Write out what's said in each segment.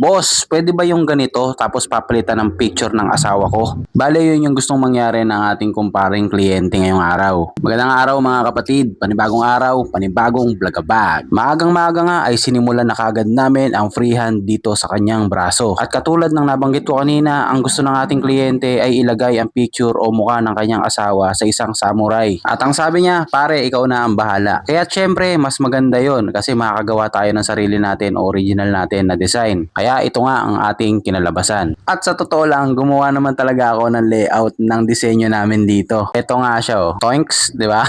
Boss, pwede ba yung ganito tapos papalitan ng picture ng asawa ko? Bale, yun yung gustong mangyari ng ating kumparing kliyente ngayong araw. Magandang araw mga kapatid, panibagong araw, panibagong vlogabag. Maagang maaga nga ay sinimulan na kagad namin ang freehand dito sa kanyang braso. At katulad ng nabanggit ko kanina, ang gusto ng ating kliyente ay ilagay ang picture o mukha ng kanyang asawa sa isang samurai. At ang sabi niya, pare, ikaw na ang bahala. Kaya syempre, mas maganda yon kasi makakagawa tayo ng sarili natin o original natin na design. Kaya ito nga ang ating kinalabasan. At sa totoo lang, gumawa naman talaga ako ng layout ng disenyo namin dito. Ito nga siya oh. Toinks, di ba?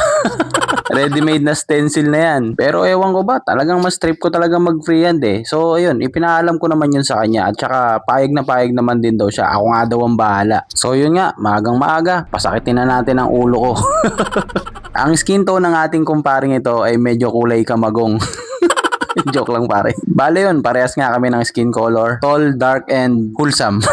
Ready-made na stencil na yan. Pero ewan ko ba, talagang mas trip ko talaga mag-freehand eh. So ayun, ipinaalam ko naman yun sa kanya at saka payag na payag naman din daw siya. Ako nga daw ang bahala. So yun nga, maagang maaga, pasakitin na natin ang ulo ko. Ang skin tone ng ating kumparing ito ay medyo kulay kamagong. Joke lang pare. Bale yun, parehas nga kami ng skin color. Tall, dark, and wholesome.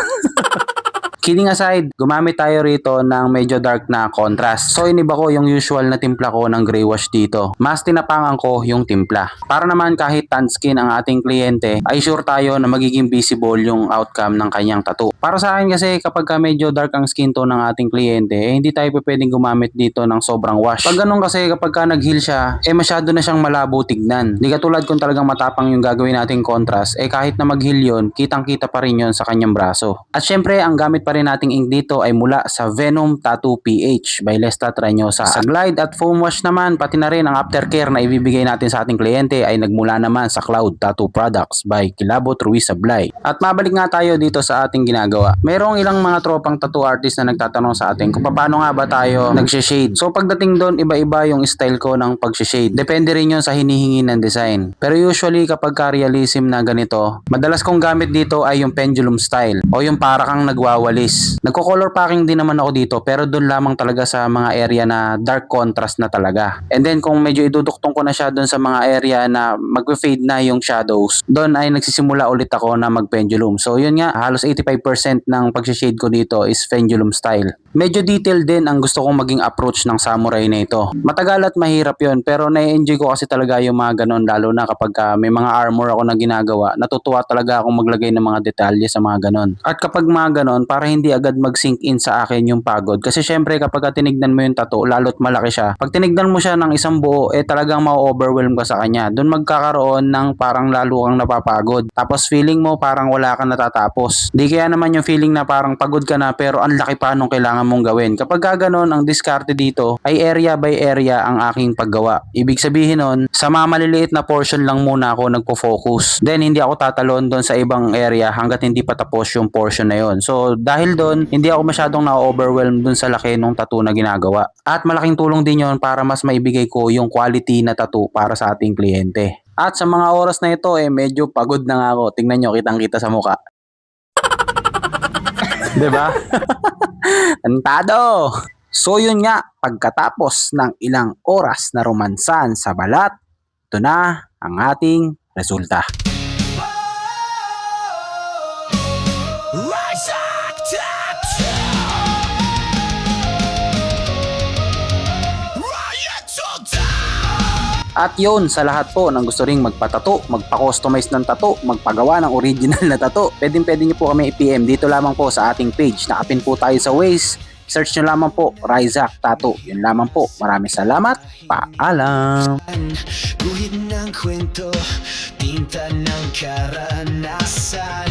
Kidding aside, gumamit tayo rito ng medyo dark na contrast. So iniba ko yung usual na timpla ko ng gray wash dito. Mas tinapangan ko yung timpla. Para naman kahit tan skin ang ating kliyente, ay sure tayo na magiging visible yung outcome ng kanyang tattoo. Para sa akin kasi kapag medyo dark ang skin tone ng ating kliyente, hindi tayo pwedeng gumamit dito ng sobrang wash. Pag ganun kasi kapag nag-heal siya, masyado na siyang malabo tignan. Di katulad kung talagang matapang yung gagawin nating contrast, kahit na mag-heal yun, kitang-kita pa rin yun sa kanyang braso. At syempre, ang gamit pa rin nating ink dito ay mula sa Venom Tattoo PH by Lestat Reynosa. Sa glide at foam wash naman, pati na rin ang aftercare na ibibigay natin sa ating kliyente ay nagmula naman sa Cloud Tattoo Products by Kilabot Ruiz Sablay. At mabalik nga tayo dito sa ating ginagawa. Merong ilang mga tropang tattoo artist na nagtatanong sa atin kung paano nga ba tayo nag-shade. So pagdating doon, iba-iba yung style ko ng pag-shade. Depende rin yun sa hinihingi ng design. Pero usually kapag realism na ganito, madalas kong gamit dito ay yung pendulum style o yung para kang nagwawalis. Nagko-color packing din naman ako dito pero doon lamang talaga sa mga area na dark contrast na talaga. And then kung medyo iduduktong ko na siya doon sa mga area na mag-fade na yung shadows, doon ay nagsisimula ulit ako na mag-pendulum. So yun nga, halos 85% ng pag-shade ko dito is pendulum style. Medyo detailed din ang gusto kong maging approach ng samurai na ito. Matagal at mahirap yun pero na-enjoy ko kasi talaga yung mga ganon lalo na kapag may mga armor ako na ginagawa. Natutuwa talaga akong maglagay ng mga detalye sa mga ganon. At kapag mga ganon, para hindi agad mag-sink in sa akin yung pagod. Kasi syempre kapag tinignan mo yung tattoo, lalo't malaki siya. Pag tinignan mo siya ng isang buo, talagang ma-overwhelm ka sa kanya. Doon magkakaroon ng parang lalo kang napapagod. Tapos feeling mo parang wala kang natatapos. Di kaya naman yung feeling na parang pagod ka na pero ang laki pa nung kailangan mong gawin. Kapag ganon, ang diskarte dito ay area by area ang aking paggawa. Ibig sabihin nun, sa mga maliliit na portion lang muna ako nagpo-focus. Then hindi ako tatalon doon sa ibang area hanggat hindi pa tapos yung portion na yon. So dahil doon, hindi ako masyadong na-overwhelm doon sa laki ng tattoo na ginagawa. At malaking tulong din yon para mas maibigay ko yung quality na tattoo para sa ating kliyente. At sa mga oras na ito, medyo pagod na nga ako. Tingnan nyo, kitang-kita sa mukha. Diba? Antado! So yun nga, pagkatapos ng ilang oras na romansan sa balat, ito na ang ating resulta. At yun, sa lahat po ng gusto ring magpatato, magpa-customize ng tato, magpagawa ng original na tato, pwede nyo po kami i-PM dito lamang po sa ating page. Nakapin po tayo sa Waze. Search nyo lamang po, Ryzac Tattoo. Yun lamang po. Maraming salamat. Paalam! Guhit ng kwento, tinta ng karanasan.